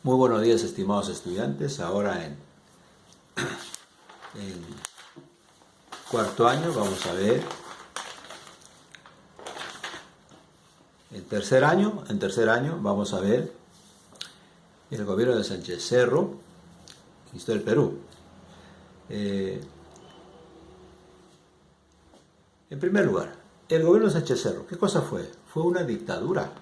Muy buenos días, estimados estudiantes. Ahora en cuarto año vamos a ver en tercer año vamos a ver el gobierno de Sánchez Cerro, historia del Perú. En primer lugar, el gobierno de Sánchez Cerro, ¿qué cosa fue? Fue una dictadura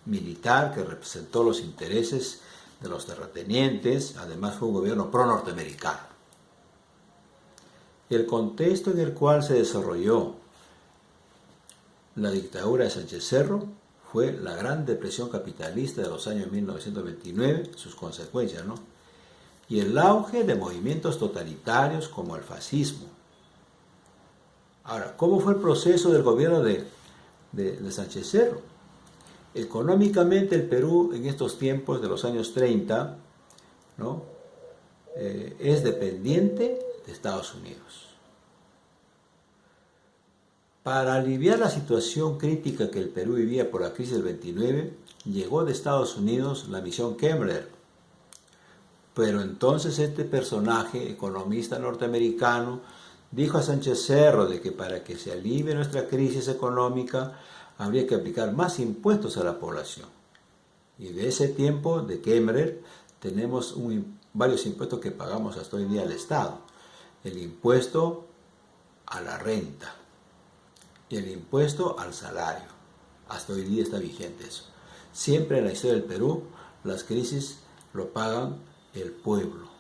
militar que representó los intereses de los terratenientes. Además fue un gobierno pro-norteamericano. El contexto en el cual se desarrolló la dictadura de Sánchez Cerro fue la Gran Depresión capitalista de los años 1929, sus consecuencias, ¿no? Y el auge de movimientos totalitarios como el fascismo. Ahora, ¿cómo fue el proceso del gobierno de Sánchez Cerro? Económicamente el Perú en estos tiempos de los años 30, ¿no? Es dependiente de Estados Unidos. Para aliviar la situación crítica que el Perú vivía por la crisis del 29, llegó de Estados Unidos la misión Kemmler. Pero entonces este personaje, economista norteamericano, dijo a Sánchez Cerro de que para que se alivie nuestra crisis económica habría que aplicar más impuestos a la población. Y de ese tiempo, de Kemmler, tenemos varios impuestos que pagamos hasta hoy día al Estado. El impuesto a la renta y el impuesto al salario. Hasta hoy día está vigente eso. Siempre en la historia del Perú, las crisis lo pagan el pueblo,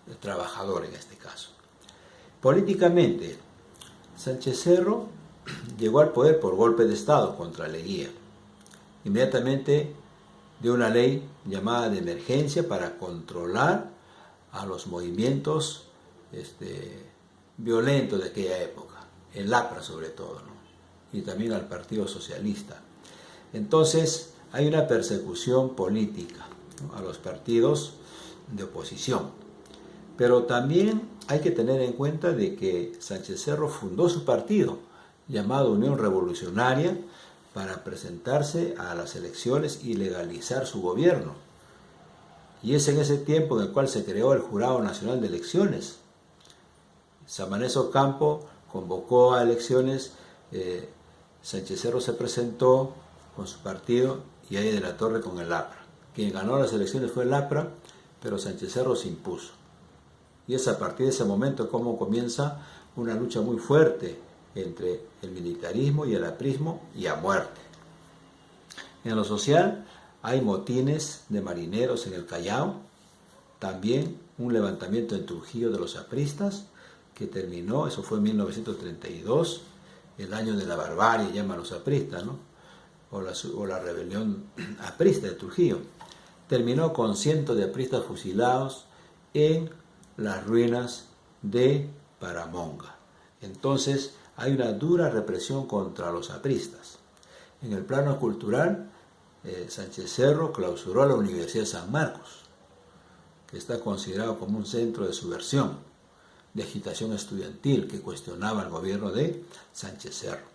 el trabajador en este caso. Políticamente, Sánchez Cerro llegó al poder por golpe de Estado contra Leguía. Inmediatamente dio una ley llamada de emergencia para controlar a los movimientos violentos de aquella época, el APRA sobre todo, ¿no? Y también al Partido Socialista. Entonces hay una persecución política, ¿no?, a los partidos de oposición. Pero también hay que tener en cuenta de que Sánchez Cerro fundó su partido, llamado Unión Revolucionaria, para presentarse a las elecciones y legalizar su gobierno. Y es en ese tiempo en el cual se creó el Jurado Nacional de Elecciones. Samanez Ocampo convocó a elecciones, Sánchez Cerro se presentó con su partido y ahí de la Torre con el APRA. Quien ganó las elecciones fue el APRA, pero Sánchez Cerro se impuso. Y es a partir de ese momento como comienza una lucha muy fuerte entre el militarismo y el aprismo y a muerte. En lo social hay motines de marineros en el Callao, también un levantamiento en Trujillo de los apristas que terminó, eso fue en 1932, el año de la barbarie, llaman los apristas, ¿no? O la rebelión aprista de Trujillo. Terminó con cientos de apristas fusilados en las ruinas de Paramonga. Entonces hay una dura represión contra los apristas. En el plano cultural, Sánchez Cerro clausuró la Universidad de San Marcos, que está considerado como un centro de subversión, de agitación estudiantil que cuestionaba el gobierno de Sánchez Cerro.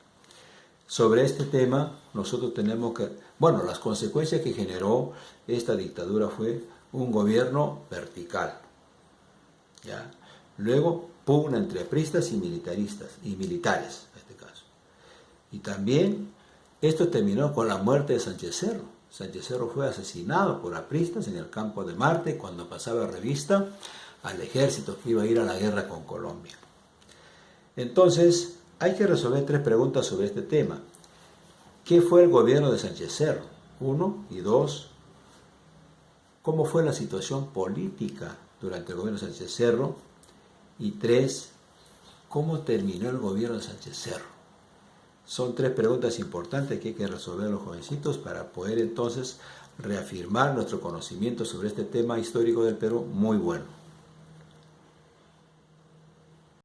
Sobre este tema nosotros tenemos que, las consecuencias que generó esta dictadura fue un gobierno vertical, ¿ya? Luego pugna entre apristas y militaristas, y militares en este caso. Y también esto terminó con la muerte de Sánchez Cerro. Sánchez Cerro fue asesinado por apristas en el campo de Marte cuando pasaba revista al ejército que iba a ir a la guerra con Colombia. Entonces, hay que resolver tres preguntas sobre este tema. ¿Qué fue el gobierno de Sánchez Cerro? 1 y 2. ¿Cómo fue la situación política durante el gobierno de Sánchez Cerro? Y 3. ¿Cómo terminó el gobierno de Sánchez Cerro? Son tres preguntas importantes que hay que resolver los jovencitos para poder entonces reafirmar nuestro conocimiento sobre este tema histórico del Perú muy bueno.